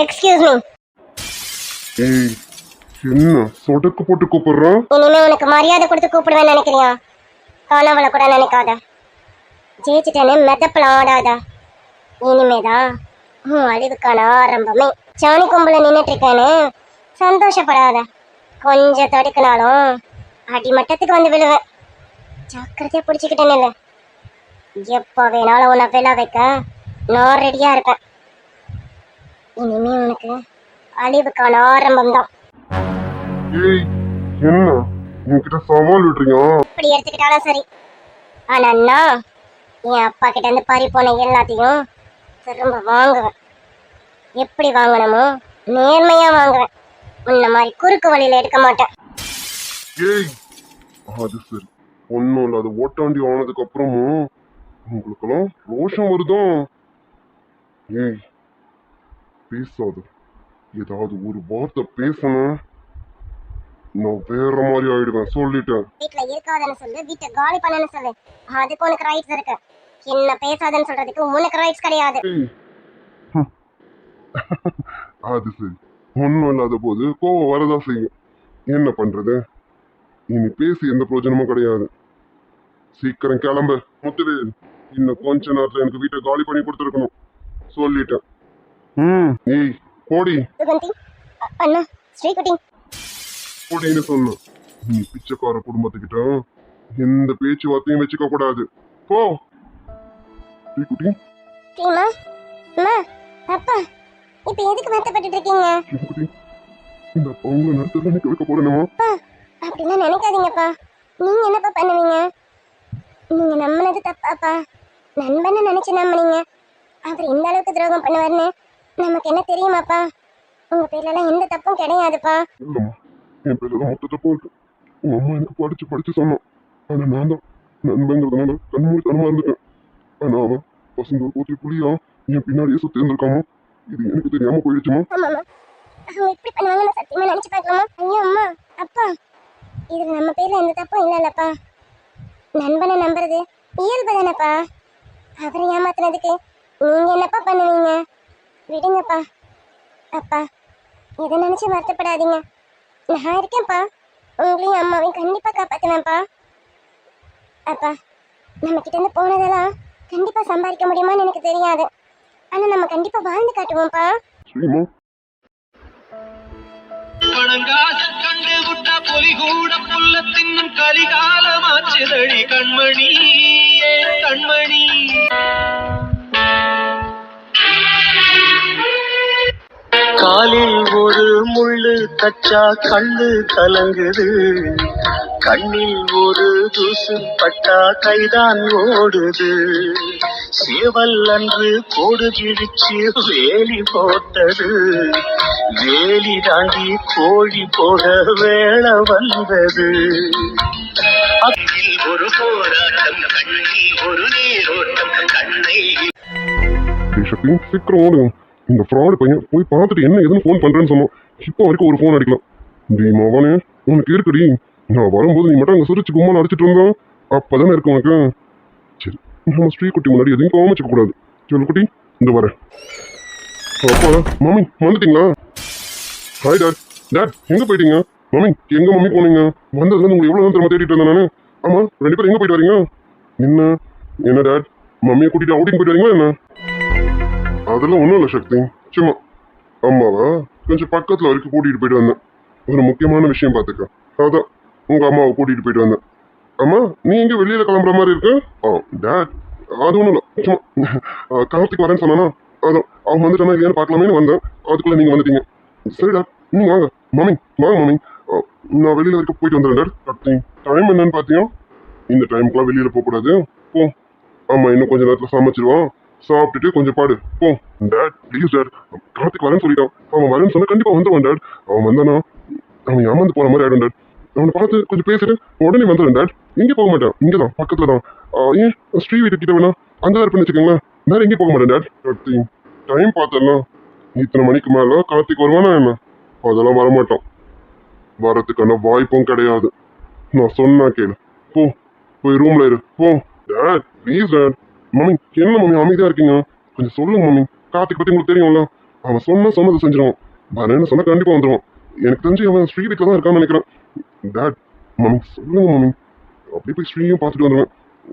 Excuse me. ஏய், என்ன சொடக்கு போட்டு கூப்பிடுறான்? இனிமே உனக்கு மரியாதை கொடுத்து கூப்பிடுவேன்னு நினைக்கிறியா? கனவுல கூட நினைக்காத. ஜெயிச்சிட்டேன்னு மெதப்பல ஆடாத. இனிமேதான் உன் அழிவுக்கான ஆரம்பமே. சாணி கும்பல நின்னுட்டு இருக்கேன்னு சந்தோஷப்படாத. கொஞ்சம் தடுக்கினாலும் அடிமட்டத்துக்கு வந்து விழுவேன். ஜாக்கிரதையா பிடிச்சிக்கிட்டேன்னு இல்லை. எப்போ வேணாலும் உன்னை விழ வைக்க நான் ரெடியா இருப்பேன். இனிமே உனக்கு அழிவுக்கான ஆரம்பம் தான். ஏய், என்ன என்கிட்ட சவால் விடுறியா? இப்படி எடுத்துக்கிட்டாலும் சரி. ஆனா நான் என் அப்பா கிட்ட இருந்து பறி போன எல்லாத்தையும் திரும்ப வாங்குவேன். எப்படி வாங்கணுமோ நேர்மையா வாங்குவேன். உன்ன மாதிரி குறுக்கு வழியில எடுக்க மாட்டேன். ஏய், அது சரி. ஒன்னும் இல்ல, அது ஓட்டாண்டி ஆனதுக்கு அப்புறமும் உங்களுக்கெல்லாம் ரோஷம் வருதும். ஏய், பேசாது. ஏதாவது ஒரு வார்த்தை பேசணும், நான் வேற மாதிரி ஆயிடுவேன், சொல்லிட்டேன். வீட்டுல இருக்காதன்னு சொல்லு, வீட்டை காலி பண்ணன்னு சொல்லு. அதுக்கு உனக்கு ரைட்ஸ் இருக்கு. என்ன பேசாதன்னு சொல்றதுக்கு உனக்கு ரைட்ஸ் கிடையாது. ஏய், அது சரி. ஒன்னும் இல்லாத போது கோவம் வரதான் செய்யும். என்ன பண்றது? இனி பேசி எந்த பிரயோஜனமும் கிடையாது. சீக்கிரம் கிளம்பு முத்துவேல். இன்னும் கொஞ்ச நேரத்துல எனக்கு வீட்டை காலி பண்ணி கொடுத்துருக்கணும், சொல்லிட்டேன். ஏய் போடி. சுகந்தி, அண்ணா, ஸ்ரீகுட்டி. போடின்னு சொன்ன. நீ பிச்சைக்கார குடும்பத்துக்கிட்ட எந்த பேச்சுவார்த்தையும் வச்சுக்க கூடாது. போ ஸ்ரீகுட்டி. அம்மா, அம்மா, அப்பா, இப்ப எதுக்கு வருத்தப்பட்டு இருக்கீங்க? ஸ்ரீகுட்டி, இந்த பொங்கல் நடத்துல நிக்க வைக்க போறேனமா? அப்பா, அப்படிலாம் நினைக்காதீங்கப்பா. நீங்க என்னப்பா பண்ணுவீங்க? நீங்க நம்பினது தப்பாப்பா. நண்பன்னு நினைச்சு நம்பினீங்க. அவர் இந்த அளவுக்கு துரோகம் பண்ணுவாருன்னு நமக்கு என்ன தெரியுமாப்பா? உங்க பேர்ல எல்லாம் எந்த தப்பும் கிடையாதுப்பா. இல்லம்மா, என் பேர்ல தான் மொத்த தப்பா இருக்கு. உங்க அம்மா எனக்கு படிச்சு சொன்னான். ஆனா நான் தான் நண்பங்கிறதுனால கண்மூடித்தனமா இருந்துட்டேன். ஆனா அவன் பசங்க போத்தி புளியா என் பின்னாடியே சுத்தி இருந்திருக்காமா. இது எனக்கு தெரியாம போயிடுச்சுமா. ஆமாம்மா, அவங்க எப்படி பண்ணுவாங்கன்னு சத்தியமா நினைச்சு பார்க்கலாமா? ஐயோ அம்மா, அப்பா, இதுல நம்ம பேர்ல எந்த தப்பும் இல்லல்லப்பா. நண்பனை நம்புறது இயல்பு தானப்பா. அவரை ஏமாத்துனதுக்கு நீங்க என்னப்பா பண்ணுவீங்க? விடுங்கப்பா. அப்பா, இதை நினைச்சு வருத்தப்படாதீங்க. நான் இருக்கேன்ப்பா. உங்களையும் அம்மாவையும் கண்டிப்பா காப்பாத்துவேன்ப்பா. அப்பா, நம்ம கிட்ட இருந்து போனதெல்லாம் கண்டிப்பா சம்பாதிக்க முடியுமான்னு எனக்கு தெரியாது. ஆனா நம்ம கண்டிப்பா வாழ்ந்து காட்டுவோம்ப்பா. சரிம்மா. பணங்காசு கண்டு விட்டா பொலி கூட புல்ல தின்னும் கலிகாலமாச்சுதடி கண்மணி கண்மணி. காலில் ஒரு முள்ளு தச்சா கண்ணு கலங்குது, கண்ணில் ஒரு தூசு பட்டா கைதான் ஓடுது. சேவல் அன்று கோடு கிழிச்சு வேலி போட்டது, வேலி தாண்டி கோழி போக வேளை வந்தது. ஒரு போராட்டம் கண்ணில் ஒரு நீரோட்டம் கண்ணை. சக்தி, சீக்கிரம் ஓடுங்க. இந்த ஃப்ராடு பையன் போய் பார்த்துட்டு என்ன எதுன்னு ஃபோன் பண்றேன்னு சொன்னோம். இப்போ வரைக்கும் ஒரு ஃபோன் அடிக்கலாம். டி மவனே, உனக்கு இருக்குடி. நான் வரும்போது நீ மட்டும் அங்கே சிரிச்சு கும்மா அடிச்சிட்டு இருந்தோம். அப்பதானே இருக்கு உனக்கு. சரி, நம்ம ஸ்ரீகுட்டி முன்னாடி எதையும் கோவச்சிக்க கூடாது. சொல்லு குட்டி, இந்த வரேன். அப்பா, மம்மி வந்துட்டீங்களா? Hi dad. டாட், எங்க போயிட்டீங்க? மம்மி, எங்க மம்மி போனீங்க? வந்ததுல உங்களை எவ்வளவு நேரம் தேடிட்டு இருந்தேன் நானு. ஆமா, 2 பேரும் எங்க போயிட்டு வரீங்க? என்ன டாட், மம்மியை கூட்டிட்டு அவுட்டிங் போயிட்டு வரீங்களா என்ன? அதெல்லாம் ஒன்றும் இல்லை சக்தி, சும்மா அம்மாவா கொஞ்சம் பக்கத்தில் வரைக்கும் கூட்டிகிட்டு போயிட்டு வந்தேன். ஒரு முக்கியமான விஷயம் பார்த்துக்க, அதான் உங்கள் அம்மாவை கூட்டிகிட்டு போயிட்டு வந்தேன். அம்மா, நீ எங்கே வெளியில் கிளம்புற மாதிரி இருக்கு? டேட், அது ஒன்றும் இல்லை, சும்மா கார்த்திக் வரேன்னு சொன்னானா, அதான் அவங்க வந்துட்டானா இல்லையான்னு பார்க்கலாமேன்னு வந்தேன். அதுக்குள்ளே நீங்கள் வந்துட்டீங்க. சரிடா, நீங்கள் வாங்க மம்மி, வாங்க மம்மி. நான் வெளியில் வரைக்கும் போயிட்டு வந்துடுறேன் டாட். சக்தி, டைம் என்னன்னு பார்த்தியா? இந்த டைமுக்குலாம் வெளியில் போகக்கூடாது, போ. ஆமாம், இன்னும் கொஞ்சம் நேரத்தில் சமைச்சிருவான், சாப்பிட்டுட்டு கொஞ்சம் பாடு, போ. டாட் ப்ளீஸ் டாட், கார்த்திக் வரேன்னு சொல்லிட்டான். அவன் வரேன்னு சொன்னா கண்டிப்பா வந்துடுவான் டாட். அவன் வந்தானா அவன் ஏமாந்து போன மாதிரி ஆயிடும் டாட். அவனை பார்த்து கொஞ்சம் பேசிட்டு உடனே வந்துடுறேன் டாட். எங்கே போக மாட்டேன், இங்கே தான் பக்கத்துல தான். ஏன் ஸ்ரீ வீட்டு கிட்ட வேணா அங்கே தான் இருப்பேன்னு வச்சுக்கோங்களேன். வேற எங்கேயும் போக மாட்டேன் டாட். கார்த்தி, டைம் பார்த்தலாம், இத்தனை மணிக்கு மேல கார்த்திக் வருவானா என்ன? அதெல்லாம் வரமாட்டான், வரதுக்கான வாய்ப்பும் கிடையாது. நான் சொன்னா கேளு, போ, போய் ரூம்ல இரு, போ. Dot please dot. மம்மி, என்ன மம்மி அமைதியா இருக்கீங்க? கொஞ்சம் சொல்லுங்க மம்மி, கார்த்திக் பத்தி உங்களுக்கு தெரியும்ல. அவன் சொன்னதை செஞ்சிருவான். வரேன்னு சொன்னா கண்டிப்பா வந்துடுவான். எனக்கு தெரிஞ்சு அவன் ஸ்ரீ வீட்டில் தான் இருக்கான்னு நினைக்கிறேன். டேட், மம்மி சொல்லுங்க மம்மி. அப்படியே போய் ஸ்ரீயும் பார்த்துட்டு வந்துடுவேன்.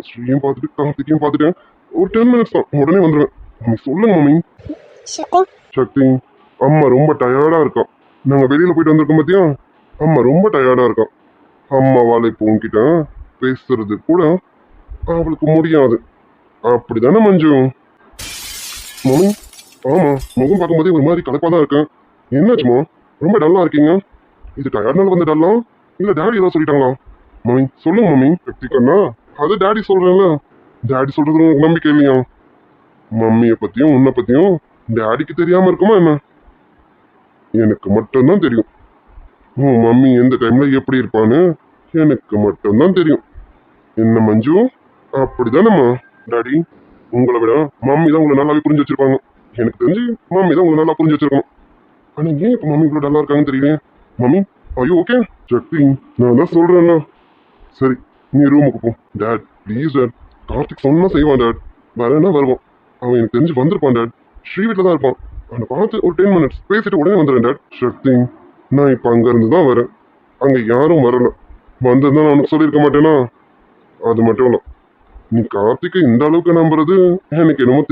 ஸ்ரீயும் பார்த்துட்டு கார்த்திகையும் பார்த்துட்டேன். ஒரு 10 minutes தான், உடனே வந்துடுவேன். மம்மி சொல்லுங்க மம்மி. சக்தி, சக்தி, அம்மா ரொம்ப டயர்டா இருக்கா. நாங்க வெளியில போயிட்டு வந்திருக்கோம் பாத்தியா, அம்மா ரொம்ப டயர்டா இருக்கா. அம்மாவால இப்போ உன்கிட்ட பேசுறது கூட அவளுக்கு முடியாது. அப்படிதானே மஞ்சு? மம்மி, ஆமா, முகம் பார்க்கும்போதே ஒரு மாதிரி கலப்பா தான் இருக்கேன். என்னாச்சுமா, ரொம்ப டல்லா இருக்கீங்க? இது டயர்ட்னால வந்து டல்லா, இல்ல டேடி ஏதாவது சொல்லிட்டாங்களா? மம்மி சொல்லுங்க மம்மி. சக்தி கண்ணா, அது டேடி சொல்றேன்ல. டேடி சொல்றது உங்களுக்கு நம்பிக்கை இல்லையா? மம்மியை பத்தியும் உன்னை பத்தியும் டேடிக்கு தெரியாம இருக்குமா என்ன? எனக்கு மட்டும்தான் தெரியும். உன் மம்மி எந்த டைம்ல எப்படி இருப்பான்னு எனக்கு மட்டும்தான் தெரியும். என்ன மஞ்சு, அப்படிதானம்மா? டாடி, உங்களை விட மம்மி தான் உங்களை நல்லாவே புரிஞ்சு வச்சிருப்பாங்க. எனக்கு தெரிஞ்சு மம்மி தான் உங்களை நல்லா புரிஞ்சு வச்சிருக்கோம். ஆனா ஏன் இப்ப மம்மி இவ்வளவு டல்லா இருக்காங்கன்னு தெரியல. மம்மி, ஐயோ ஓகே சக்தி, நான் தான் சொல்றேன்னா. சரி, நீ ரூமுக்கு போ. டேட் ப்ளீஸ் டேட், கார்த்திக் சொன்னா செய்வான் டேட். வரேன்னா வருவான். அவன் எனக்கு தெரிஞ்சு வந்திருப்பான் டேட். ஸ்ரீ வீட்டில் தான் இருப்பான். அவனை பார்த்து ஒரு 10 minutes பேசிட்டு உடனே வந்துடுறேன் டேட். சக்தி, நான் இப்போ அங்கேருந்து தான் வரேன். அங்கே யாரும் வரல. வந்திருந்தா நான் உனக்கு சொல்லியிருக்க மாட்டேனா? அது மட்டும் இல்லை, நீ கார்த்திகை இந்த அளவுக்கு நம்புறது எனக்கு என்னமோ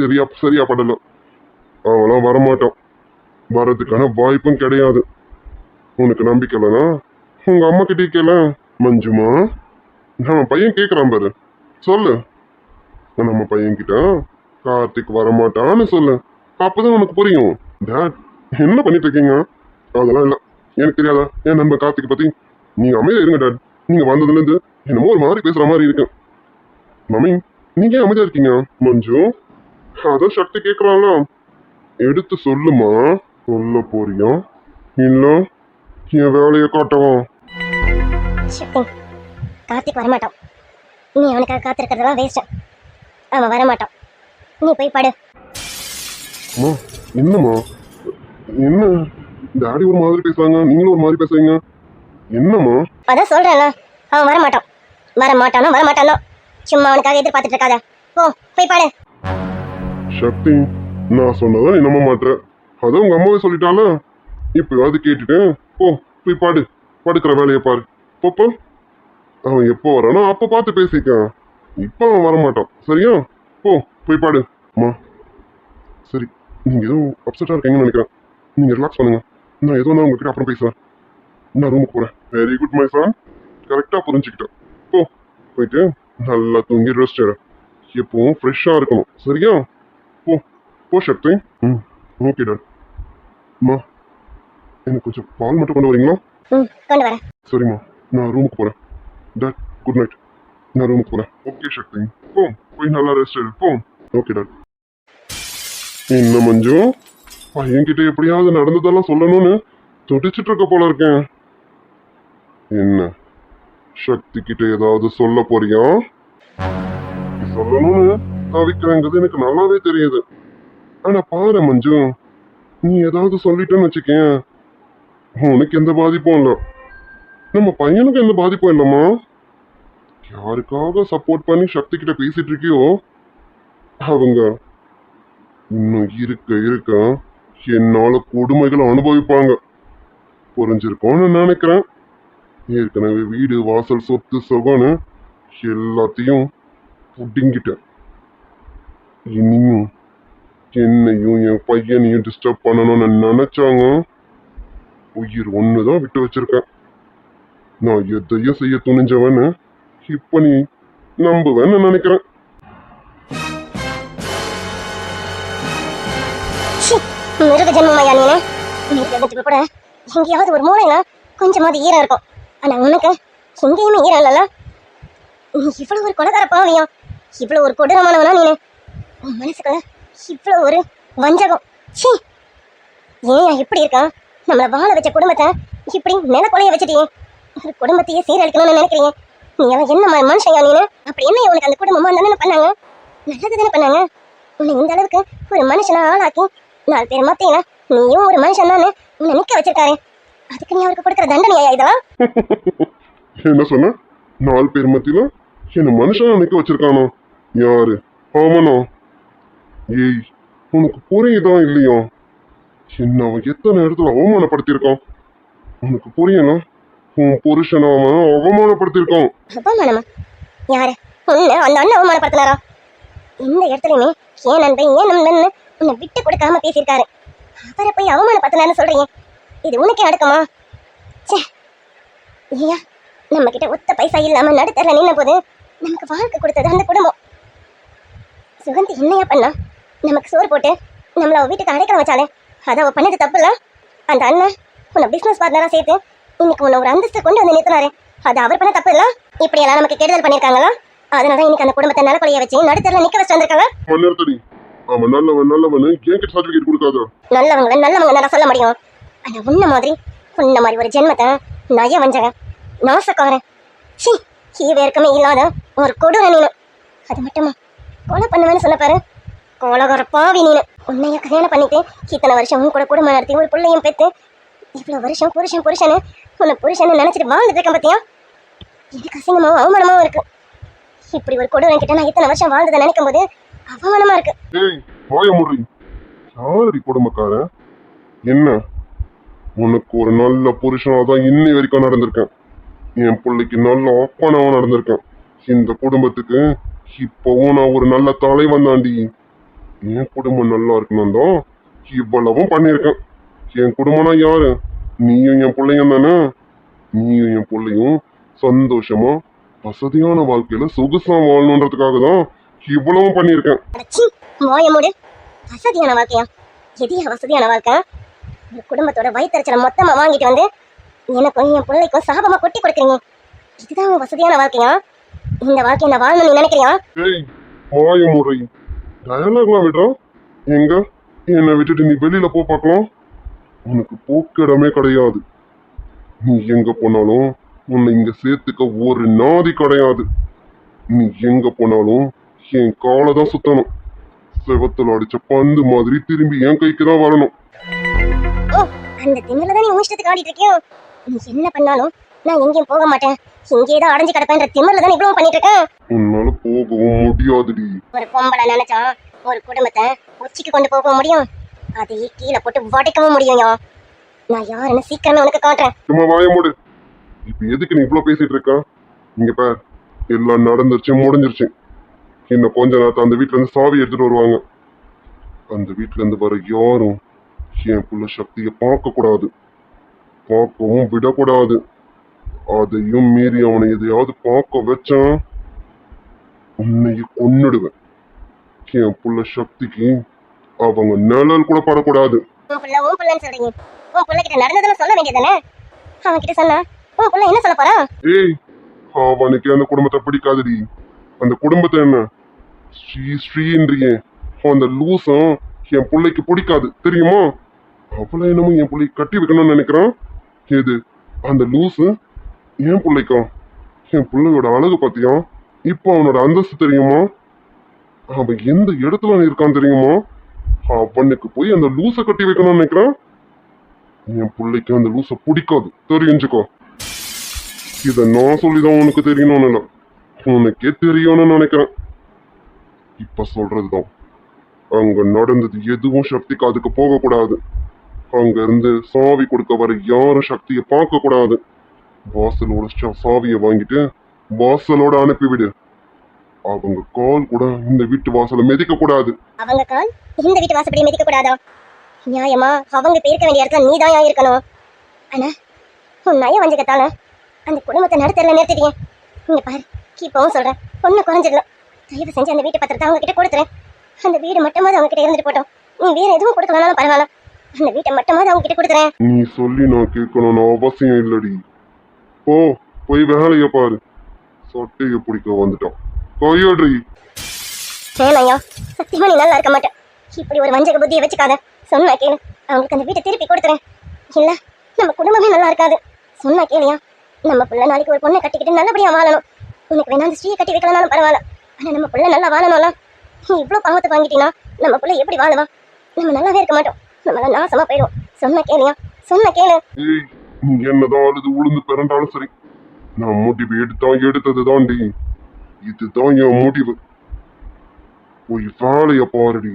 சரியா படல. அவெல்லாம் வரமாட்டான். வர்றதுக்கான வாய்ப்பும் கிடையாது. உனக்கு நம்பிக்கை இல்லைனா உங்க அம்மா கிட்டே கேள. மஞ்சுமா, நம்ம பையன் கேட்குறான் பாரு, சொல்லு. நம்ம பையன்கிட்ட கார்த்திக் வரமாட்டான்னு சொல்லு. அப்பதான் உனக்கு புரியும். டேட், என்ன பண்ணிட்டு இருக்கீங்க? அதெல்லாம் இல்லை, எனக்கு தெரியாதா என் நண்பர் கார்த்திக் பத்தி? நீங்க அமைதியா இருங்க டேட். நீங்க வந்ததுல இருந்து என்னமோ ஒரு மாதிரி பேசுற மாதிரி இருக்கு. மம்மி, நீங்க ஏன் அமைதியா இருக்கீங்க? மஞ்சு, அதான் சக்தி கேட்கறான்ல, எடுத்து சொல்லுமா. சொல்ல போறியா இல்ல என் வேலையை காட்டவா? சக்தி, கார்த்திக் வரமாட்டான். நீ அவனுக்காக காத்திருக்கிறதெல்லாம் வேஸ்ட். அவன் வரமாட்டான். நீ போய் படு. அம்மா, என்னம்மா, என்ன டாடி ஒரு மாதிரி பேசுறாங்க, நீங்களும் ஒரு மாதிரி பேசுறீங்க, என்னம்மா? அதான் சொல்றேன்ல, அவன் வரமாட்டான். வரமாட்டானோ சும்மா அவனுக்காக எதிர்பார்த்துட்டு இருக்காத. போ, போய் பாடு. சக்தி, நான் சொன்னதான் நீ நம்ப மாட்டேன். அதான் உங்க அம்மாவே சொல்லிட்டால, இப்பயாவது கேட்டுட்டேன். போ, போய் பாடு. படுக்கிற வேலையை பாரு. போப்போ. அவன் எப்போ வரானோ அப்போ பார்த்து பேசிக்க. இப்போ அவன் வரமாட்டான், சரியா? போ, போய் பாடு. அம்மா, சரி, நீங்க எதுவும் அப்செட்டா இருக்கீங்கன்னு நினைக்கிறேன். நீங்க ரிலாக்ஸ் பண்ணுங்க. நான் எதுவும் உங்ககிட்ட அப்புறம் பேசுறேன். நான் ரூமுக்கு போறேன். வெரி குட் மை சன், கரெக்டா புரிஞ்சுக்கிட்டேன். போ, போயிட்டு நல்லா தூங்கி ரெஸ்ட் எடு. எப்பவும் ஃப்ரெஷ்ஷா இருக்கணும், சரியா? போ போ சக்தி. ம், ஓகே டாட். அம்மா, எனக்கு கொஞ்சம் பால் மட்டும் கொண்டு வரீங்களா? கொண்டு வரேன். சரிம்மா, நான் ரூமுக்கு போறேன். Dot, good night. நான் ரூமுக்கு போறேன். ஓகே சக்தி, போ, போய் நல்லா ரெஸ்ட் எடு. போ. Okay dot. என்ன மஞ்சு, பையன்கிட்ட எப்படியாவது நடந்ததெல்லாம் சொல்லணும்னு துடிச்சிட்டு இருக்க போல இருக்கேன். என்ன, சக்தி கிட்ட ஏதாவது சொல்ல போறியா? சொல்லணும்னு தவிக்கிறேங்கிறது எனக்கு நல்லாவே தெரியுது. ஆனா பாரு மஞ்சு, நீ ஏதாவது சொல்லிட்டேன்னு வச்சுக்கேன், உனக்கு எந்த பாதிப்பும் இல்லை, நம்ம பையனுக்கு எந்த பாதிப்பும் இல்லைம்மா. யாருக்காக சப்போர்ட் பண்ணி சக்தி கிட்ட பேசிட்டு இருக்கியோ அவங்க இன்னும் இருக்க என்னால கொடுமைகளை அனுபவிப்பாங்க. புரிஞ்சிருக்கோன்னு நினைக்கிறேன். ஏற்கனவே வீடு வாசல் சொத்து சொகன்னு எல்லாத்தையும் புடிங்கிட்டேன். இனியும் என்னையும் என் பையனையும் டிஸ்டர்ப் பண்ணணும்னு நினைச்சாங்க, உயிர் ஒண்ணுதான் விட்டு வச்சிருக்கேன். நான் எதையும் செய்ய துணிஞ்சவன்னு இப்ப நீ நம்புவேன்னு நினைக்கிறேன். மிருக ஜென்மமாயா நீனு? மிருகத்துக்கு கூட எங்கேயாவது ஒரு மூளைனா கொஞ்சமாவது ஈரம் இருக்கும். ஆனா உனக்கு எங்கேயுமே ஈரம் இல்லைல்ல. நீ இவ்வளவு ஒரு கொலைகார பாவியா, இவ்வளவு ஒரு கொடூரமானவனா நீனு? உன் மனசுக்குள்ள இவ்வளவு ஒரு வஞ்சகம். சீ, ஏன் இப்படி இருக்கான்? நம்மளை வாழ வச்ச குடும்பத்தை இப்படி நில கொலைய வச்சுட்டீங்க. ஒரு குடும்பத்தையே சீரழிக்கணும்னு நினைக்கிறீங்க. நீ அவன் என்ன மனுஷன் நீனு? அப்படி என்ன உனக்கு அந்த குடும்பமா தானே பண்ணாங்க? நல்லது தானே பண்ணாங்க. உன்னை இந்த அளவுக்கு ஒரு மனுஷனா ஆளாக்கி 4 பேர் மத்தியில நீயும் ஒரு மனுஷன் தானே உன்னை நிக்க வச்சிருக்காரு. அதுக்கு நீ அவருக்கு கொடுக்குற தண்டனையா இதெல்லாம்? என்ன சொன்ன? 4 பேர் மத்தியில என்ன மனுஷனா நிக்க வச்சிருக்கானோ? யாரு? அவனோ? ஏய், உனக்கு புரியுதா இல்லையோ? என்ன அவன் எத்தனை இடத்துல அவமானப்படுத்தியிருக்கான். உனக்கு புரியல? உன் புருஷனை அவன் அவமானப்படுத்தியிருக்கான். அவமானமா? யாரு? உன்னை அந்த அண்ணன் அவமானப்படுத்தினாரா? இந்த இடத்துலயுமே ஏன் நண்பன் ஏன் நண்பன் உன்னை விட்டு கொடுக்காம பேசியிருக்காரு. அவரை போய் அவமானப்படுத்தினான்னு சொல்றீங்க. இது உனக்கே நடக்குமா? ச்சே, ஐயா, நம்ம கிட்ட ஒத்த பைசா இல்லாம நடுத்தர நின்ன போது நமக்கு வாழ்க்கை கொடுத்தது அந்த குடும்பம். சுகந்தி என்னையா பண்ணா? நமக்கு சோறு போட்டு நம்மள அவ வீட்டுக்கு அடைக்கல வச்சாலே அதை அவ பண்ணது தப்பு இல்ல? அந்த அண்ணன் உன்னை பிசினஸ் பார்ட்னரா சேர்த்து இன்னைக்கு உன்னை ஒரு அந்தஸ்தை கொண்டு வந்து நிறுத்தினாரு. அது அவர் பண்ண தப்பு இல்ல? இப்படி எல்லாம் நமக்கு கெடுதல் பண்ணிருக்காங்களா? அதனால இன்னைக்கு அந்த குடும்பத்தை நலக்குறைய வச்சு நடுத்தரல நிக்க வச்சு வந்திருக்காங்க. நிறுத்தடி. அவன் நல்லவன் என்கிட்ட சர்டிபிகேட் கொடுக்காத. நல்லவங்க நல்லா சொல்ல முடியும். ஆனா உன்ன மாதிரி ஒரு ஜென்மத்தை நய வஞ்சகன் நாசக்காரன் சி ஈவேற்கமே இல்லாத ஒரு கொடூர நீனு. அது மட்டுமா கொலை பண்ணுவேன்னு சொன்ன பாரு, கொலகார பாவி நீனு. உன்னைய கல்யாணம் பண்ணிட்டு இத்தனை வருஷம் உன் கூட குடும்பம் நடத்தி ஒரு பிள்ளையும் பெற்று இவ்வளவு வருஷம் புருஷன்னு உன்னை புருஷன்னு நினைச்சிட்டு வாழ்ந்துட்டு இருக்கேன் பத்தியா? எனக்கு அசிங்கமாவும் அவமானமாவும் இருக்கு. இப்படி ஒரு கொடூரன் கிட்ட நான் இத்தனை வருஷம் வாழ்ந்ததை நினைக்கும் போது அவமானமா இருக்கு. ஏய் வாய முடி. யாரடி குடும்பக்காரன்? என்ன உனக்கு ஒரு நல்ல புருஷனாதான் இன்னை வரைக்கும் நடந்திருக்கேன். என் பிள்ளைக்கு நல்ல அப்பனாவும் நடந்திருக்கேன். இந்த குடும்பத்துக்கு இப்பவும் நான் ஒரு நல்ல தலைவன் தாண்டி. என் குடும்பம் நல்லா இருக்கணும் தான் இவ்வளவும் பண்ணியிருக்கேன். என் குடும்பம்னா யாரு? நீயும் என் பிள்ளையும் தானே. நீயும் என் பிள்ளையும் சந்தோஷமா வசதியான வாழ்க்கையில சொகுசா வாழணுன்றதுக்காக தான் இவ்வளவும் பண்ணியிருக்கேன். வசதியான வாழ்க்கையா? எதிய வசதியான வாழ்க்கை? ஒரு குடும்பத்தோட வயிற்றுச்சலை மொத்தமா வாங்கிட்டு வந்து எனக்கும் என் பிள்ளைக்கும் சாபமா கொட்டி கொடுக்குறீங்க. இதுதான் உன் வசதியான வாழ்க்கையா? இந்த வாழ்க்கையை நான் வாழணும்னு நீ நினைக்கிறியா? ஏய் வாய முறை. டயலாக்லாம் விடுறோம். எங்க என்னை விட்டுட்டு நீ வெளியில போ பார்க்கலாம். உனக்கு போக்கிடமே கிடையாது. நீ எங்க போனாலும் உன்னை இங்க சேர்த்துக்க ஒரு நாதி கிடையாது. நீ எங்க போனாலும் என் காலை தான் சுத்தணும். செவத்துல அடிச்ச பந்து மாதிரி திரும்பி என் கைக்கு தான் வரணும். ஓ, அந்த திமிர்ல தான் நீ ஊஷ்டத்துக்கு ஆடிட்டு இருக்கியோ? நீ என்ன பண்ணாலும் நான் எங்கேயும் போக மாட்டேன், இங்கேதான் அடைஞ்சு கிடப்பேன்ற திமிர்ல தான் இவ்வளவு பண்ணிட்டு இருக்கேன். உன்னால போகவும் முடியாதுடி. ஒரு பொம்பளை நினைச்சா ஒரு குடும்பத்தை உச்சிக்கு கொண்டு போக முடியும், அதையே கீழே போட்டு உடைக்கவும் முடியும். நான் யாருன்னு சீக்கிரமே உனக்கு காட்டுறேன். சும்மா வாய மூடு. இப்ப எதுக்கு நீ இவ்வளவு பேசிட்டு இருக்க? இங்க பார், எல்லாம் நடந்துருச்சு முடிஞ்சிருச்சு. இன்னும் கொஞ்ச நேரத்தை அந்த வீட்டுல இருந்து சாவி எடுத்துட்டு வருவாங்க. அந்த வீட்டுல இருந்து வர யாரும் என் புள்ள சக்தியை பார்க்க கூடாது, பார்க்கவும் விடக்கூடாது. அதையும் மீறி அவனை எதையாவது பார்க்க வச்சான் உன்னைய கொன்னுடுவேன். என் புள்ள சக்திக்கு அவங்க நிழல் கூட படக்கூடாது. உன் புள்ளன்னு சொல்றீங்க. உன் புள்ள கிட்ட நடந்ததுன்னு சொல்ல வேண்டியதானே? அவன் கிட்ட சொன்னா உன் புள்ள என்ன சொல்ல போறான்? ஏய், அவனுக்கு அந்த குடும்பத்தை பிடிக்காதுடி. அந்த குடும்பத்தை என்ன ஸ்ரீன்றியே அந்த லூசம் என் பிள்ளைக்கு பிடிக்காது தெரியுமா? அவளை என்னமோ என் பிள்ளைக்கு கட்டி வைக்கணும்னு நினைக்கிறான். எது அந்த லூசு? என் பிள்ளைக்கா? என் பிள்ளையோட அழகு பாத்தியா? இப்போ அவனோட அந்தஸ்து தெரியுமா? அவன் எந்த இடத்துல இருக்கான் தெரியுமா? அவனுக்கு போய் அந்த லூசை கட்டி வைக்கணும்னு நினைக்கிறான். என் பிள்ளைக்கு அந்த லூசை பிடிக்காது தெரிஞ்சுக்கோ. இத நான் சொல்லிதான் உனக்கு தெரியணும்னு இல்லை, உனக்கே தெரியும்னு நினைக்கிறேன். இப்ப சொல்றதுதான், அங்க நடந்தது எதுவும் சக்திக்கு அதுக்கு போக கூடாது. அங்க இருந்து சாவி கொடுக்க வர யாரும் சக்தியை பார்க்க கூடாது. வாசலோட சாவியை வாங்கிட்டு வாசலோட அனுப்பிவிடு. அவங்க கால் கூட இந்த வீட்டு வாசலை மிதிக்க கூடாது. அவங்க கால் இந்த வீட்டு வாசப்படி மிதிக்க கூடாதா? நியாயமா அவங்க பேர்க்க வேண்டிய இடத்துல நீ தான் இருக்கணும். ஆனா உன் நய வஞ்சகத்தால அந்த குடும்பத்தை நடத்தல நிறுத்திட்டீங்க. இங்க பாரு, இப்பவும் சொல்றேன், ஒண்ணு குறைஞ்சிடல. தயவு செஞ்சு அந்த வீட்டு பத்திரத்தை அவங்க கிட்ட கொடுத்துறேன். அந்த வீடு மட்டுமாவது அவங்க கிட்ட இருந்துட்டு போட்டோம். நீ வேற எதுவும் கொடுக்கலனாலும் பரவாயில்ல, அந்த வீட்டை மட்டுமாவது அவங்க கிட்ட கொடுத்துறேன். நீ சொல்லி நான் கேட்கணும்னு அவசியம் இல்லடி. போய் வேலைய பாரு. சொட்டைய பிடிக்க வந்துட்டான் கையோடி. வேணாயா, சத்தியமா நீ நல்லா இருக்க மாட்டேன். இப்படி ஒரு வஞ்சக புத்தியை வச்சுக்காத. சொன்னா கேளு, அவங்களுக்கு அந்த வீட்டை திருப்பி கொடுத்துறேன். இல்ல நம்ம குடும்பமே நல்லா இருக்காது. சொன்னா கேளியா, நம்ம பிள்ளை நாளைக்கு ஒரு பொண்ணை கட்டிக்கிட்டு நல்லபடியா வாழணும். உனக்கு வேணா அந்த ஸ்ரீயை கட்டி வைக்கலனாலும் பரவாயில்ல, ஆனா நம்ம பிள்ளை நல்லா வாழணும்ல. நீ இவ்வளவு பாவத்தை வாங்கிட்டீங்கன்னா நம்ம பிள்ளை எப்படி வாழுவா? நம்ம நல்லாவே இருக்க மாட்டோம், நம்மளால நாசமா போயிடும். சொன்ன கேளியா, சொன்ன கேளு. ஏய், நீ என்னதான் அழுது உளுந்து பிறண்டாலும் சரி, நான் முடிவு எடுத்தது தாண்டி. இதுதான் என் முடிவு. போய் வேலைய பாருடி.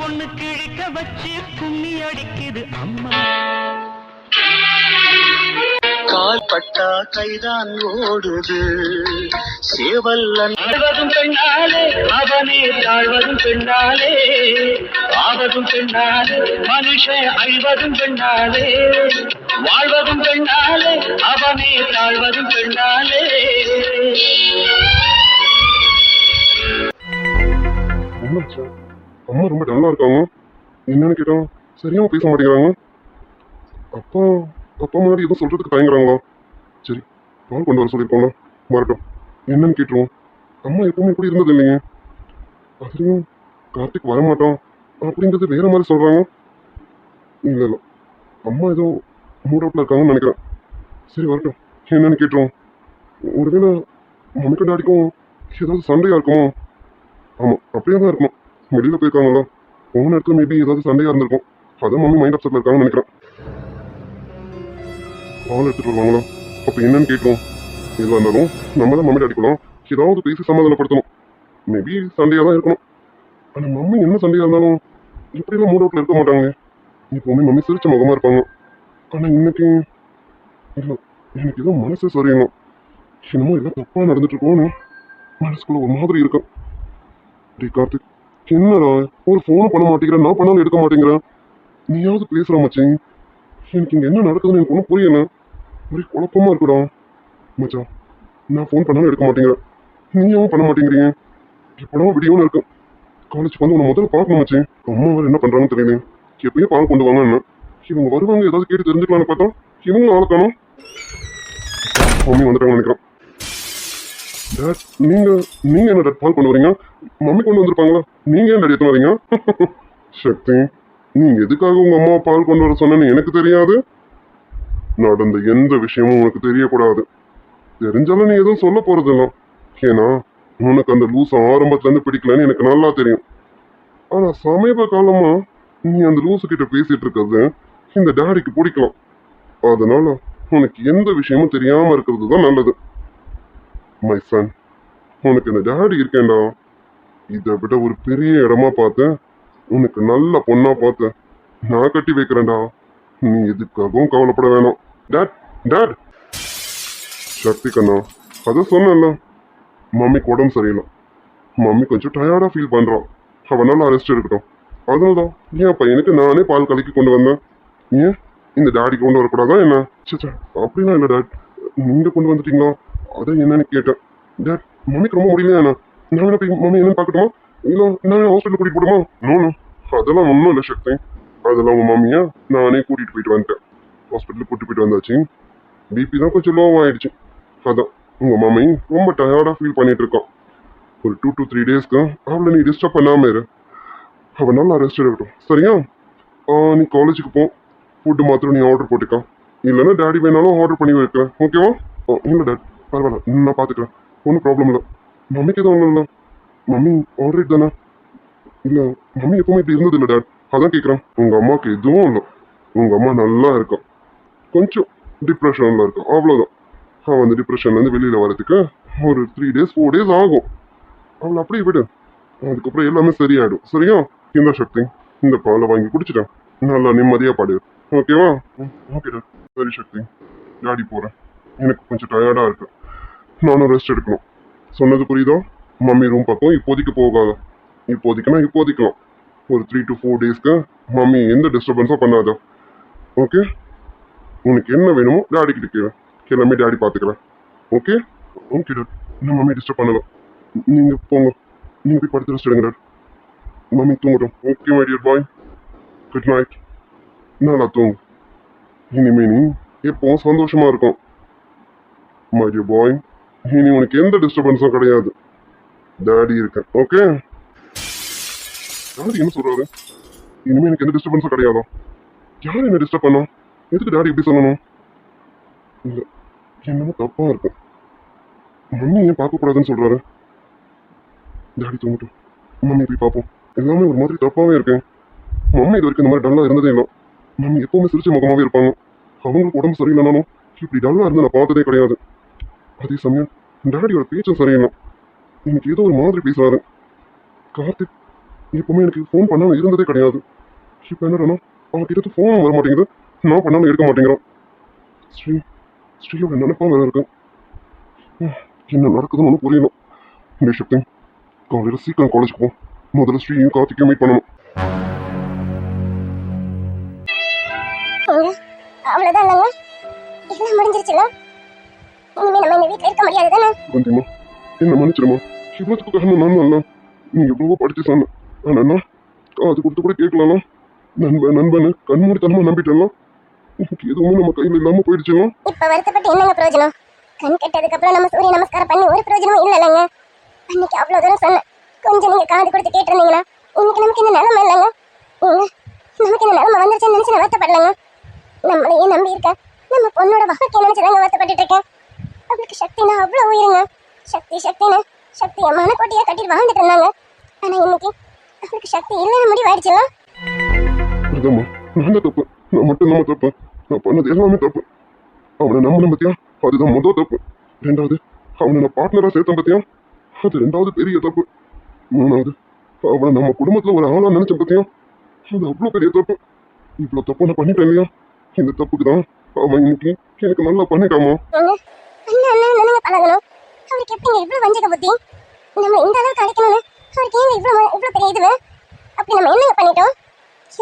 பொண்ணு கிழிக்க வச்சு கும்மி அடிக்குது அம்மா. கால் பட்டா கைதான் ஓடுது சேவல்லன் ஆழ்வதும் பெண்ணாலே அவனே தாழ்வதும் பெண்ணாலே ஆவதும் பெண்ணாலே மனுஷன் அழிவதும் பெண்ணாலே வாழ்வதும் பெண்ணாலே அவனே தாழ்வதும் பெண்ணாலே. என்னாச்சு? அம்மா ரொம்ப டல்லா இருக்காங்க. என்னன்னு கேட்டா சரியாம பேச மாட்டேங்கிறாங்க. அப்பா அப்பா முன்னாடி எதுவும் சொல்றதுக்கு தயங்குறாங்களா? சரி, பால் கொண்டு வர சொல்லியிருக்கோம்ல, வரட்டும். என்னன்னு கேட்டுருவோம். அம்மா எப்பவுமே இப்படி இருந்தது இல்லைங்க. அதுலயும் கார்த்திக் வரமாட்டான் அப்படிங்கிறது வேற மாதிரி சொல்றாங்க. இல்ல இல்ல, அம்மா ஏதோ மூட் அவுட்ல இருக்காங்கன்னு நினைக்கிறேன். சரி வரட்டும், என்னன்னு கேட்டுருவோம். ஒருவேளை மம்மிக்கும் டாடிக்கும் ஏதாவது சண்டையா இருக்குமோ? ஆமா, அப்படியே தான் இருக்கணும். வெளியில போயிருக்காங்களா, போன இடத்துல மேபி ஏதாவது சண்டையா இருந்திருக்கும். அதான் மம்மி மைண்ட் அப்செட்ல இருக்காங்கன்னு நினைக்கிறேன். பால் எடுத்துட்டு வருவாங்களா? அப்ப என்னன்னு கேட்கும். எதுவாக இருந்தாலும் நம்ம தான் மம்மி அடிக்கலாம், ஏதாவது பேசி சமாதானப்படுத்தணும். மேபி சண்டையா தான் இருக்கணும். ஆனா மம்மி என்ன சண்டையா இருந்தாலும் இப்படிலாம் மூட் அவுட்ல இருக்க மாட்டாங்க. இப்போவுமே மம்மி சிரிச்ச முகமா இருப்பாங்க. ஆனா இன்னைக்கு இல்லை, எனக்கு ஏதோ மனசு சரியில்லை. என்னமோ எல்லாம் தப்பா நடந்துட்டு இருக்கோன்னு மனசுக்குள்ள ஒரு மாதிரி இருக்கும். டேய் கார்த்திக், என்னடா ஒரு ஃபோன் பண்ண மாட்டேங்கிறேன், நான் பண்ணாலும் எடுக்க மாட்டேங்கிறேன். நீயாவது பேசுற மச்சி. எனக்கு இங்க என்ன நடக்குதுன்னு எனக்கு ஒன்றும் புரியல. ஒரே குழப்பமா இருக்குடா. மச்சான், நான் ஃபோன் பண்ணாலும் எடுக்க மாட்டேங்கிறேன், நீயாவும் பண்ண மாட்டேங்கிறீங்க. எப்படா விடியோன்னு இருக்கு. காலேஜ் வந்து உன்னை முதல்ல பார்க்கணும் மச்சி. அம்மா வேறு என்ன பண்றாங்கன்னு தெரியல. எப்பயும் பால் கொண்டு வாங்க என்ன. இவங்க வருவாங்க ஏதாவது கேட்டு தெரிஞ்சுக்கலான்னு பார்த்தா இவங்க ஆளை காணோம். மம்மி வந்துட்டாங்கன்னு நினைக்கிறேன். டேட், நீங்க என்ன டேட் பால் கொண்டு வரீங்க? மம்மி கொண்டு வந்திருப்பாங்களா? நீங்க ஏன் டேட் எடுத்து வரீங்க? சக்தி, நீ எதுக்காக உங்க அம்மா பால் கொண்டு வர சொன்னேன்னு எனக்கு தெரியாது. நடந்த எந்த விஷயமும் உனக்கு தெரியக்கூடாது. தெரிஞ்சாலும் நீ எதுவும் சொல்ல போறது இல்லை. ஏன்னா உனக்கு அந்த லூஸ் ஆரம்பத்துல இருந்து பிடிக்கலன்னு எனக்கு நல்லா தெரியும். ஆனா சமீப காலமா நீ அந்த லூசு கிட்ட பேசிட்டு இருக்கிறது இந்த டாடிக்கு பிடிக்கலாம். அதனால உனக்கு எந்த விஷயமும் தெரியாம இருக்கிறது தான் நல்லது. மை சன், உனக்கு இந்த டாடி இருக்கேன்டா. இதை விட ஒரு பெரிய இடமா பார்த்து உனக்கு நல்ல பொண்ணா பார்த்து நான் கட்டி வைக்கிறேன்டா. நீ எதுக்காகவும் கவலைப்பட வேணாம். டாட் டாட் சக்தி கண்ணா, அதான் சொன்னேன்ல, மம்மிக்கு உடம்பு சரியில்லை. மம்மி கொஞ்சம் டயர்டா ஃபீல் பண்றான். அவனால ரெஸ்ட் எடுக்கட்டும். அதனாலதான் என் பையனுக்கு நானே பால் கலக்கி கொண்டு வந்தேன். ஏன் இந்த டாடி கொண்டு வரக்கூடாதா என்ன? சச்சா, அப்படிலாம் இல்லை டாட், நீங்க கொண்டு வந்துட்டீங்களா? அதான் என்னன்னு கேட்டேன். டாட், மம்மிக்கு ரொம்ப முடியலையா என்ன? நான் என்ன போய் மம்மி என்னன்னு பார்க்கட்டுமா? இல்லை நான் ஹாஸ்பிட்டல் கூட்டிட்டு போடுமா? நோ, அதெல்லாம் ஒன்றும் இல்லை சக்தி. அதெல்லாம் உங்க மம்மியா நானே கூட்டிட்டு போயிட்டு வந்துட்டேன். ஹாஸ்பிட்டலுக்கு கூட்டிட்டு போயிட்டு வந்தாச்சு. பிபி தான் கொஞ்சம் லோ ஆயிடுச்சு. அதான் உங்க மம்மி ரொம்ப டயர்டா ஃபீல் பண்ணிட்டு இருக்கான். ஒரு 2 to 3 டேஸ்க்கு அவளை நீ டிஸ்டர்ப் பண்ணாம இரு. அவள் நல்லா ரெஸ்ட் எடுக்கட்டும், சரியா? நீ காலேஜுக்கு போ. ஃபுட்டு மாத்திரம் நீ ஆர்டர் போட்டுக்கா. இல்லைன்னா டேடி வேணாலும் ஆர்டர் பண்ணி வைக்கிறேன், ஓகேவா? இல்லை டாட், பரவாயில்ல, நான் பார்த்துக்கிறேன், ஒன்றும் ப்ராப்ளம் இல்லை. மம்மிக்கு எதுவும் ஒன்றும் இல்லை. மம்மி ஆல்ரைட் தானே? இல்லை, மம்மி எப்பவுமே இப்படி இருந்தது இல்லை டாட், அதான் கேட்குறேன். உங்கள் அம்மாவுக்கு எதுவும் இல்லை. உங்கள் அம்மா நல்லா இருக்கும், கொஞ்சம் டிப்ரெஷனில் இருக்கும், அவ்வளோதான். அவன் அந்த டிப்ரெஷன்லேருந்து வெளியில் வரதுக்கு ஒரு 3 days 4 days ஆகும். அவளை அப்படியே விடு, அதுக்கப்புறம் எல்லாமே சரியாயிடும், சரியா? இந்த சக்தி, இந்த பாலை வாங்கி குடிச்சிட்டேன், நல்லா நிம்மதியாக பாடு, ஓகேவா? Okay dot. சரி சக்தி, டாடி போகிறேன், எனக்கு கொஞ்சம் டயர்டாக இருக்கு, நானும் ரெஸ்ட் எடுக்கணும். சொன்னது புரியுதா? மம்மி ரூம் பக்கம் இப்போதைக்கு போகாத. இப்போதைக்குன்னா இப்போதைக்கலாம், ஒரு 3 to 4 டேஸ்க்கு மம்மி எந்த டிஸ்டர்பன்ஸும் பண்ணாத, ஓகே? உனக்கு என்ன வேணுமோ டாடி கிட்ட கேளு, எல்லாமே டாடி பார்த்துக்கிறேன், ஓகே? ஓகே டாட், இன்னும் மம்மி டிஸ்டர்ப் பண்ணலாம். நீங்கள் போங்க, நீங்கள் போய் படுத்து ரெஸ்ட் எடுங்க டாட். மம்மி தூங்கட்டும், okay my dear boy, good night, நல்லா தூங்கு. இனிமே நீ எப்பவும் சந்தோஷமா இருக்கும் மை டியர் பாய். இனி உனக்கு எந்த டிஸ்டர்பன்ஸும் கிடையாது, டாடி இருக்கேன், ஓகே? டாடி என்ன சொல்றாரு? இனிமே எனக்கு எந்த டிஸ்டர்பன்ஸும் கிடையாதா? யார் என்ன டிஸ்டர்ப் பண்ணா? எதுக்கு டாடி எப்படி சொல்லணும்? இல்லை, என்னமோ தப்பா இருக்கும். மம்மி ஏன் பார்க்கக்கூடாதுன்னு சொல்றாரு? டாடி தூங்கட்டும், மம்மி போய் பார்ப்போம். எல்லாமே ஒரு மாதிரி தப்பாவே இருக்கேன். மம்மி இது வரைக்கும் இந்த மாதிரி டல்லா இருந்ததே இல்லை. மம்மி எப்பவுமே சிரிச்ச முகமாவே இருப்பாங்க. அவங்களுக்கு உடம்பு சரியில்லைனாலும் இப்படி டல்லா இருந்து நான் பார்த்ததே கிடையாது. அதே சமயம் டாடியோட பேச்சும் சரியில்லை. இன்னைக்கு ஏதோ ஒரு மாதிரி பேசுறாரு. கார்த்திக் எப்பவுமே எனக்கு ஃபோன் பண்ணாம இருந்ததே கிடையாது. இப்போ என்னடா அவன்கிட்ட ஃபோன் வர மாட்டேங்குது, நான் பண்ணாலும் எடுக்க மாட்டேங்கிறான். ஸ்ரீயோட நினைப்பா வேற இருக்கு. என்ன நடக்குதுன்னு ஒன்றும் புரியல. இந்த சக்தி காலையில் சீக்கிரம் காலேஜுக்கு போ. முதல்ல ஸ்ரீயும் கார்த்திக்கையும் மீட் பண்ணணும். அவ்வளவுதான் இல்லைங்க, எல்லாம் முடிஞ்சிருச்சுல. இனிமே நம்ம இந்த வீட்டுல இருக்க முடியாது தானே? குந்திமா என்ன மன்னிச்சிருமா. இவ்வளோத்துக்கு காரணம் நான் அல்ல. நீ எவ்வளவோ படிச்சு சொன்ன. ஆனா அது கொடுத்து கூட கேட்கலாம். நண்பனு கண்மூடித்தனமா நம்பிட்டலாம். எதுவுமே நம்ம கையில இல்லாம போயிடுச்சுலாம். இப்ப வருத்தப்பட்டு என்னங்க பிரயோஜனம்? கண் கெட்டதுக்கு அப்புறம் நம்ம சூரிய நமஸ்காரம் பண்ணி ஒரு பிரயோஜனமும் இல்லைங்க. அன்னைக்கு அவ்வளவு தூரம் சொன்னேன், கொஞ்சம் நீங்க காது கொடுத்து கேட்டிருந்தீங்கன்னா இன்னைக்கு நமக்கு இந்த நிலைமை இல்லைங்க. நமக்கு இந்த நிலைமை வந்துருச்சுன்னு நினைச்சு நான் வருத்தப்படலைங்க. நம்மளையே நம்பி இருக்கேன், நம்ம பொண்ணோட வாழ்க்கை நினைச்சுதாங்க வருத்தப்பட்டு இருக்கேன். அவளுக்கு சக்தினா அவ்வளவு உயிருங்க. சக்தின்னு சக்திய மனக்கோட்டையா கட்டிட்டு வாழ்ந்துட்டு இருந்தாங்க. ஆனா இன்னைக்கு அவளுக்கு சக்தி இல்லைன்னு முடிவாயிடுச்சுல. அதுமா நான் தான் தப்பு, நான் மட்டும் நம்ம தப்பு. நான் பண்ணது எல்லாமே தப்பு. அவனை நம்பின பத்தியா, அதுதான் முதல் தப்பு. ரெண்டாவது அவனை நான் பார்ட்னரா சேர்த்தேன் பத்தியா, அது ரெண்டாவது பெரிய தப்பு. மூணாவது அவனை நம்ம குடும்பத்துல ஒரு ஆளா நினைச்சேன் பத்தியா, அது அவ்வளவு பெரிய தப்பு. இவ்வளவு தப்பு நான் பண்ணிட்டேன் இல்லையா? இந்த தப்புக்கு தான் அவன் இன்னைக்கு எனக்கு நல்லா பண்ணிட்டாமா. பழகணும் அவருக்கு எப்படிங்க இவ்வளவு வஞ்சக புத்தி? நம்ம இந்த அளவுக்கு அடிக்கணும்னு அவருக்கு ஏங்க இவ்வளவு பெரிய இதுவே? அப்படி நம்ம என்னங்க பண்ணிட்டோம்?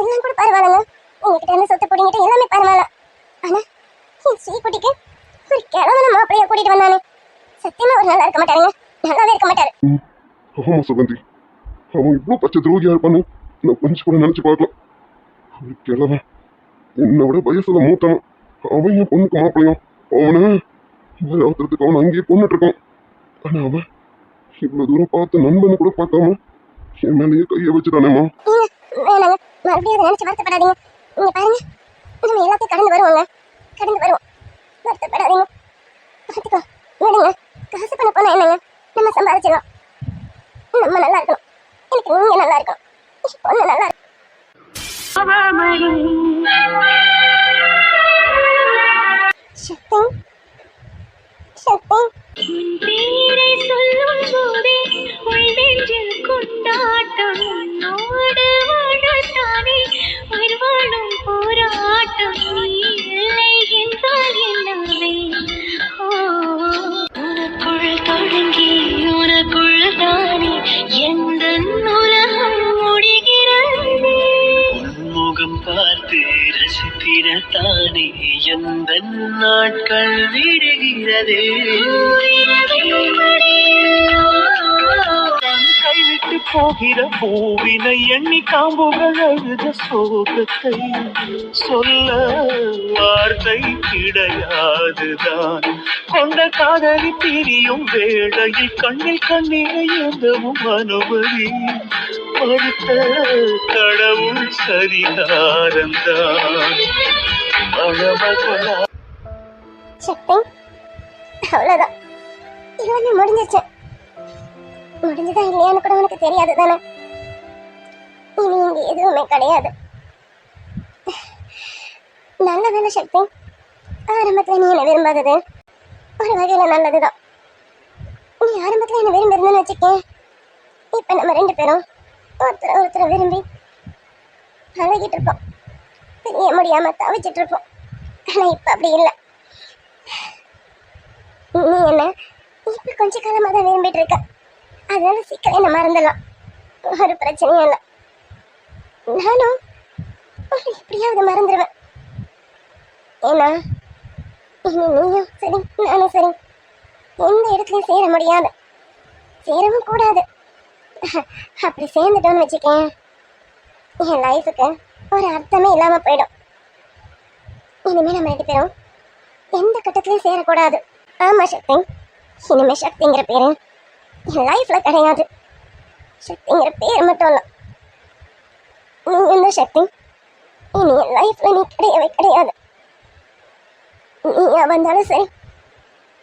எல்லாம் கூட பரவாயில்லங்க, எங்ககிட்ட இருந்து சொத்து பிடிங்கிட்டு எல்லாமே பரவாயில்ல. ஆனா ஸ்ரீகுட்டிக்கு ஒரு கிழவன மாப்பிளைய கூட்டிட்டு வந்தானே, சத்தியமா ஒரு நல்லா இருக்க மாட்டாருங்க, நல்லாவே இருக்க மாட்டாரு. ஆமா சுகந்தி, அவன் இவ்வளவு பச்சை துரோகியா இருப்பான்னு நான் கொஞ்சம் கூட நினைச்சு பார்க்கலாம். அவன் கிழவன் என்னோட வயசுல மூத்தவன். அவன் என் பொண்ணுக்கு மாப்பிளையும் அவனை அவசரத்துக்கு அவன் அங்கேயே கொண்டுட்டு இருக்கான். ஆனா அவன் இவ்வளவு தூரம் பார்த்து நண்பனை கூட பார்க்காம என் மேலேயே கையை வச்சுட்டானேம்மா. வேணாங்க, மறுபடியும் அதை நினைச்சு வருத்தப்படாதீங்க. நீங்க பாருங்க, நம்ம எல்லாத்தையும் கடந்து வருவோம், வருத்தப்படாதீங்க. பார்த்துக்கோ, விடுங்க. காசு பண்ண போனா என்னங்க, நம்ம சம்பாதிச்சிடலாம். நம்ம நல்லா இருக்கணும், எனக்கு நீங்க நல்லா இருக்கணும், பொண்ணு நல்லா இருக்கும். சக்தி பேரை சொல்லும் போதே உள் நெஞ்சில் கொண்டாட்டம், உன்னோடு வாழத்தானே வருவாழும் போராட்டம். நீ இல்லை என்றால் என்னவே? உனக்குள் தொடங்கி உனக்குள் தானே எந்த உலகம் முடிகிறது. முகம் பார்த்து ரசித்திடத்தானே எந்த நாட்கள் விடுகிறதே. கைவிட்டு போகிற பூவினை எண்ணி காம்புகள் அழுத சோகத்தை சொல்ல வார்த்தை கிடையாதுதான். கொண்ட காதலி பிரியும் வேளையில் கண்ணில் கண்ணீரை எந்தவும் அனுமதி மறுத்த கடவுள் சரிதாரந்தான். சக்தி, அவ்வளவுதான், எல்லாமே முடிஞ்சிருச்சு. முடிஞ்சதா இல்லையான்னு கூட உனக்கு தெரியாது தானே? இனி இங்க எதுவுமே கிடையாது. நல்ல வேலை சக்தி, ஆரம்பத்துல நீ என்ன விரும்பாதது ஒரு வகையில நல்லதுதான். நீ ஆரம்பத்துல என்ன விரும்பி இருந்தேன்னு வச்சுக்கேன், இப்ப நம்ம ரெண்டு பேரும் ஒருத்தரை விரும்பி அழகிட்டு இருப்போம், தெரிய முடியாம தவிச்சிட்டு இருப்போம். ஆனா இப்ப அப்படி இல்லை. நீ என்ன இப்ப கொஞ்ச காலமா தான் விரும்பிட்டு இருக்க, அதனால சீக்கிரம் என்ன மறந்துடலாம், ஒரு பிரச்சனையும் இல்லை. நானும் எப்படியாவது மறந்துடுவேன். ஏன்னா இனி நீயும் சரி நானும் சரி எந்த இடத்துலயும் சேர முடியாது, சேரவும் கூடாது. அப்படி சேர்ந்துட்டோன்னு வச்சுக்கேன், என் லைஃபுக்கு ஒரு அர்த்தமே இல்லாம போயிடும். இனிமே நம்ம ரெண்டு பேரும் எந்த கட்டத்திலையும் சேரக்கூடாது. ஆமா சக்தி, இனிமே சக்திங்கிற பேரு என் லைஃப்ல கிடையாது. சக்திங்கிற பேர் மட்டும் இல்ல, நீ எந்த சக்தி இனி என் லைஃப்ல நீ கிடையவே கிடையாது. நீ வந்தாலும் சரி,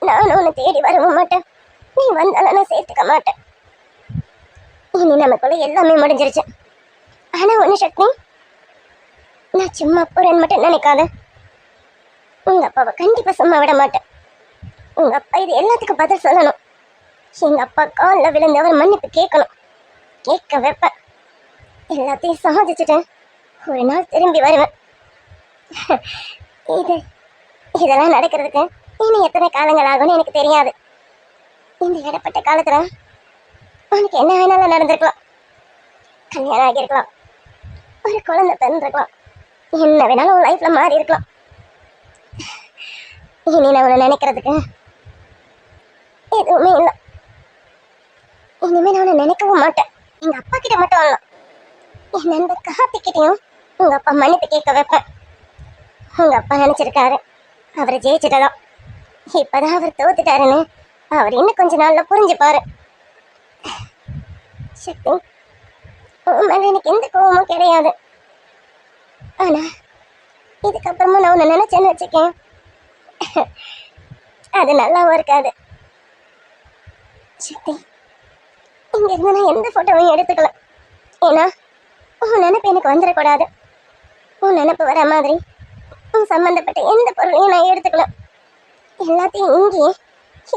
நானும் உன்னை தேடி வரவும் மாட்டேன், நீ வந்தாலும் நான் சேர்த்துக்க மாட்டேன். இனி நமக்குள்ள எல்லாமே முடிஞ்சிருச்சு. ஆனா ஒண்ணு சக்தி, நான் சும்மா போறேன்னு மட்டும் நினைக்காத. உங்க அப்பாவை கண்டிப்பா சும்மா விட மாட்டேன். உங்க அப்பா இது எல்லாத்துக்கும் பதில் சொல்லணும். எங்க அப்பா காலில் விழுந்து அவர் மன்னிப்பு கேட்கணும், கேட்க வைப்பேன். எல்லாத்தையும் சாதிச்சுட்டேன். ஒரு நாள் திரும்பி வருவேன். இதெல்லாம் நடக்கிறதுக்கு இன்னும் எத்தனை காலங்கள் ஆகும்னு எனக்கு தெரியாது. இந்த இடப்பட்ட காலத்துல உனக்கு என்ன வேணாலும் நடந்திருக்கலாம். கல்யாணம் ஆகியிருக்கலாம், ஒரு குழந்தை பிறந்திருக்கலாம், என்ன வேணாலும் உன் லைஃப்ல மாறி இருக்கலாம். இனி நான் உன்னை நினைக்கிறதுக்கு எதுவுமே இல்லை. இனிமே நான் உன்னை நினைக்கவும் மாட்டேன். எங்க அப்பா கிட்ட மட்டும் வரலாம், என் நண்பர் கார்த்திக்கிட்டையும் உங்க அப்பா மன்னிப்பு கேட்க வைப்பேன். உங்க அப்பா நினைச்சிருக்காரு அவரை ஜெயிச்சிட்டதான், இப்பதான் அவர் தோத்துட்டாருன்னு அவர் இன்னும் கொஞ்ச நாள்ல புரிஞ்சுப்பாரு. சக்தி, உன் மேல எனக்கு எந்த கோபமும் கிடையாது. ஆனா இதுக்கப்புறமா நான் உன்னை நினைச்சேன்னு வச்சுக்கேன், அது நல்லாவும் இருக்காது. சக்தி, இங்க இருந்து நான் எந்த போட்டோவையும் எடுத்துக்கலாம். ஏன்னா உன் நினைப்பு எனக்கு வந்துடக்கூடாது. உன் நினைப்பு வர மாதிரி உன் சம்பந்தப்பட்ட எந்த பொருளையும் நான் எடுத்துக்கலாம். எல்லாத்தையும் இங்கேயே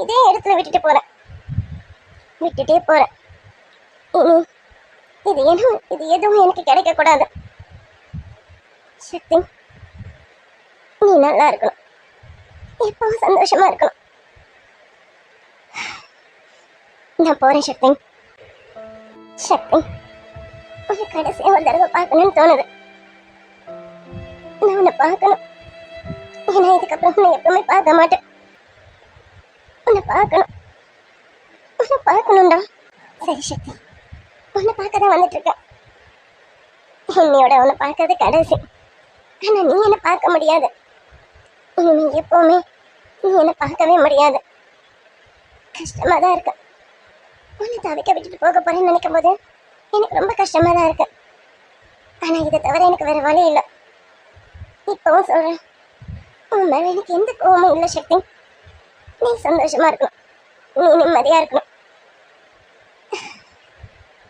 இதே இடத்துல விட்டுட்டே போறேன். இனி இது எதுவும் எனக்கு கிடைக்க கூடாது. சக்தி, நீ நல்லா இருக்கணும், எப்பவும் சந்தோஷமா இருக்கணும். நான் போறேன் சக்தி. சக்தி, உன்னை கடைசியா ஒரு தடவை பார்க்கணும்னு தோணுது. நான் உன்னை பார்க்கணும். ஏன்னா இதுக்கப்புறம் உன்னை எப்பவுமே பார்க்க மாட்டேன். உன்னை பார்க்கணும்டா. சரி சக்தி, உன்னை பார்க்க தான் வந்துட்டு இருக்கேன். என்னையோட உன்னை பார்க்கறது கடைசி. ஆனா நீ என்னை பார்க்க முடியாது. இனி எப்பவுமே நீ என்னை பார்க்கவே முடியாது. கஷ்டமா தான் இருக்கு. உன்னை தவிக்க விட்டுட்டு போக போறேன்னு நினைக்கும் போது எனக்கு ரொம்ப கஷ்டமா தான் இருக்கு. ஆனா இதை தவிர எனக்கு வேற வழி இல்லை. இப்பவும் சொல்றேன், உன் மேல எனக்கு எந்த கோவமும் இல்லை சக்தி. நீ சந்தோஷமா இருக்கணும், நீ நிம்மதியா இருக்கணும்.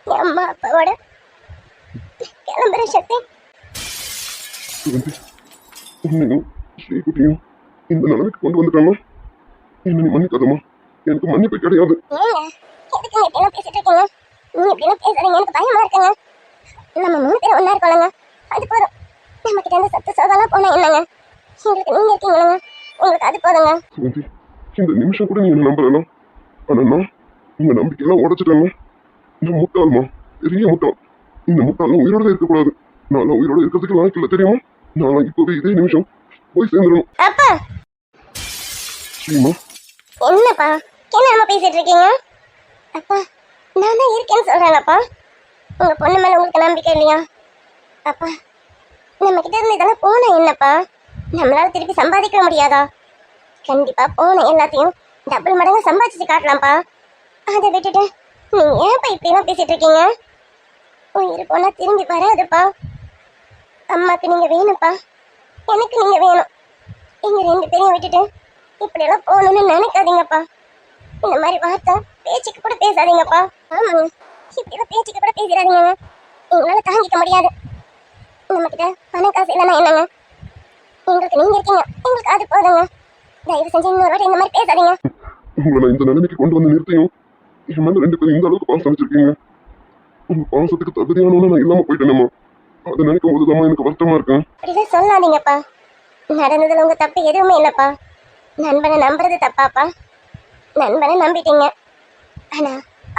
என் அம்மா அப்பாவோட கிளம்புறேன் சக்தி. உன்னையும் ஸ்ரீகுட்டியும் இந்த நிலைமைக்கு கொண்டு வந்துட்டாமா, என்ன நீ மன்னிக்காதம்மா. எனக்கு மன்னிப்பு கிடையாது. ஏங்க எதுக்கு இப்படிலாம் பேசிட்டு இருக்கீங்க? நீங்க இப்படிலாம் பேசுறீங்க, எனக்கு பயமா இருக்குங்க. நம்ம 3 பேரும் ஒன்னா இருக்கோங்க, அது போதும். நம்ம கிட்ட இருந்து சத்து சோதெல்லாம் போனா என்னங்க, எங்களுக்கு நீங்க இருக்கீங்களங்க, உங்களுக்கு அது போதுங்க. சுகந்தி, இந்த நிமிஷம் கூட நீ என்ன நம்பலாம். ஆனா நான் உங்க நம்பிக்கையெல்லாம் உடைச்சிட்டாங்க. நான் முட்டாள்மா, பெரிய முட்டாள். இந்த முட்டாளும் உயிரோட இருக்கக்கூடாது. நான் உயிரோட இருக்கிறதுக்கு லாய்க்கு இல்லை தெரியுமா? நான் இப்பவே இதே நிமிஷம் போய் சேர்ந்துடணும். அப்பா, ஸ்ரீமா, என்னப்பா என்ன பேசிட்டு இருக்கீங்க? அப்பா, நான் தான் இருக்கேன்னு சொல்றேன்ப்பா. உங்க பொண்ணு மேல உங்களுக்கு நம்பிக்கை இல்லையா? அப்பா, நம்ம கிட்ட இருந்து இதெல்லாம் போன என்னப்பா, நம்மளால திருப்பி சம்பாதிக்க முடியாதா? கண்டிப்பா போன எல்லாத்தையும் டபுள் மடங்கு சம்பாதிச்சு காட்டலாம்ப்பா. அதை விட்டுட்டு நீங்க ஏன்ப்பா இப்படிலாம் பேசிட்டு இருக்கீங்க? உயிர் போனா திரும்பி வராதுப்பா. அம்மாக்கு நீங்க வேணும்ப்பா, எனக்கு நீங்க வேணும். எங்க 2 பேரையும் விட்டுட்டு இப்படியெல்லாம் போகணும்னு நினைக்காதீங்கப்பா. இந்த மாதிரி வார்த்தை பேச்சுக்கு கூட பேசாதீங்கப்பா. ஆமாங்க, இப்படியெல்லாம் பேச்சுக்கு கூட பேசிடாதீங்க. எங்களால தாங்கிக்க முடியாது. நம்ம கிட்ட பணம் காசு இல்லைன்னா என்னங்க, எங்களுக்கு நீங்க இருக்கீங்க, எங்களுக்கு அது போதுங்க. தயவு செஞ்சு இன்னொரு வாட்டி இந்த மாதிரி பேசாதீங்க. உங்களை நான் இந்த நிலைமைக்கு கொண்டு வந்து நிறுத்தியும் என் மேல 2 பேரும் இந்த அளவுக்கு பாசம் வச்சிருக்கீங்க. உங்க பாசத்துக்கு தகுதியானவன நான் இல்லாம போயிட்டேனம்மா. அதை நினைக்கும் போதுதான் எனக்கு வருத்தமா இருக்கேன். அப்படிலாம் சொல்லாதீங்கப்பா. நடந்ததுல உங்க தப்பு எதுவுமே இல்லப்பா. நண்பனை நம்புறது தப்பாப்பா. நண்பனை நம்பிட்டீங்க, ஆனா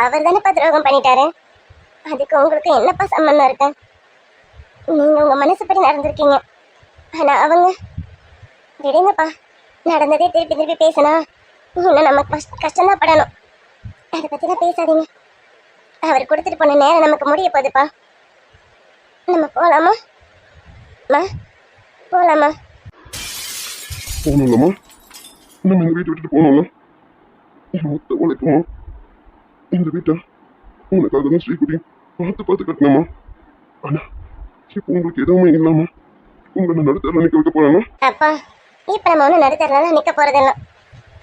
அவர் தானேப்பா துரோகம் பண்ணிட்டாரு. அதுக்கு உங்களுக்கு என்னப்பா சம்பந்தம் இருக்கு? நீங்க உங்க மனசுப்படி நடந்திருக்கீங்க, ஆனா அவங்க விடுங்கப்பா. நடந்ததே திருப்பி திருப்பி பேசினா இன்னும் நமக்கு கஷ்டம்தான் படணும். அதை பத்திலாம் பேசாதீங்க. அவர் கொடுத்துட்டு போன நேரம் நமக்கு முடிய போகுதுப்பா. நம்ம போலாமா? போலாமா? போகணும்லம்மா, நம்ம இந்த வீட்டை விட்டுட்டு போகணும்ல. என் மொத்த உழைப்புமா இந்த வீட்டை உனக்காக தான் ஸ்ரீகுட்டி பார்த்து கட்டணுமா. ஆனா இப்போ உங்களுக்கு எதுவுமே இல்லாம உங்களை நடுத்தர நிக்க வைக்க போறாங்க. அப்பா, இப்ப நம்ம ஒண்ணு நடுத்தரனால நிக்க போறதில்ல.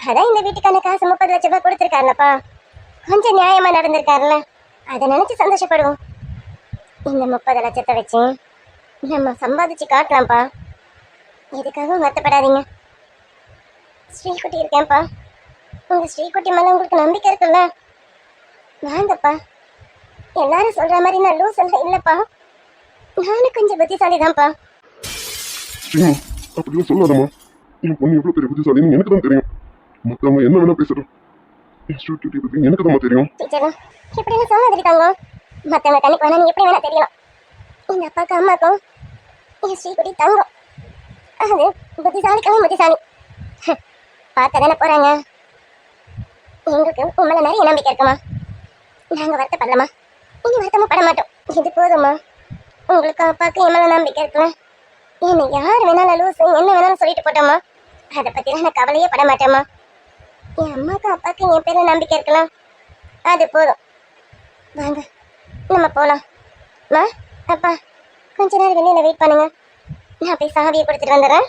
அதான் இந்த வீட்டுக்கான காசு 30 லட்சம் ரூபாய் கொடுத்துருக்காருலப்பா. கொஞ்சம் நியாயமா நடந்திருக்காருல்ல, அதை நினைச்சு சந்தோஷப்படுவோம். இந்த 30 லட்சத்தை வச்சு நம்ம சம்பாதிச்சு காட்டலாம்ப்பா. எதுக்காகவும் வருத்தப்படாதீங்க. ஸ்ரீகுட்டி இருக்கேன்ப்பா. உங்க ஸ்ரீகுட்டி மேல உங்களுக்கு நம்பிக்கை இருக்குல்ல? வாங்கப்பா. எல்லாரும் சொல்ற மாதிரி நான் லூஸ் எல்லாம் இல்லப்பா. நானும் கொஞ்சம் புத்திசாலி தான்ப்பா. ஸ்ரீனு அப்படிலாம் சொல்லாதம்மா. என் பொண்ணு எவ்வளவு பெரிய புத்திசாலின்னு எனக்கு தான் தெரியும். மத்தவங்க என்ன வேணா பேசுறோம், என் ஸ்ரீக்குட்டி பத்தி எனக்கு தான் தெரியும். டீச்சர் இப்படின்னு சொல்லாதடி தங்கம். மத்தவங்க கண்ணுக்கு வேணா நீ எப்படி வேணா தெரியலாம். எங்க அப்பாவுக்கு அம்மாக்கும் என் ஸ்ரீக்குட்டி தங்கம். அது புத்திசாலிக்கவும் புத்திசாலி. பார்க்க தானே போறாங்க. எங்களுக்கு உண்மையில நிறைய நம்பிக்கை இருக்குமா. நாங்க வருத்தப்படலாமா, இனி வருத்தமும் பட மாட்டோம். இது போதுமா. உங்களுக்கு அப்பாவுக்கு என் மேல நம்பிக்கை இருக்குல்ல. என்னை யார் வேணாலும் லூசு என்ன வேணாலும் சொல்லிட்டு போட்டோமா, அதை பத்திலாம் நான் கவலையே பட மாட்டேம்மா. என் அம்மாவுக்கும் அப்பாவுக்கு என் பேர்ல நம்பிக்கை இருக்கலாம், அது போதும். வாங்க நம்ம போலாம். மா அப்பா கொஞ்ச நேரம் வெளியில வெயிட் பண்ணுங்க, நான் போய் சாவியை கொடுத்துட்டு வந்துடுறேன்.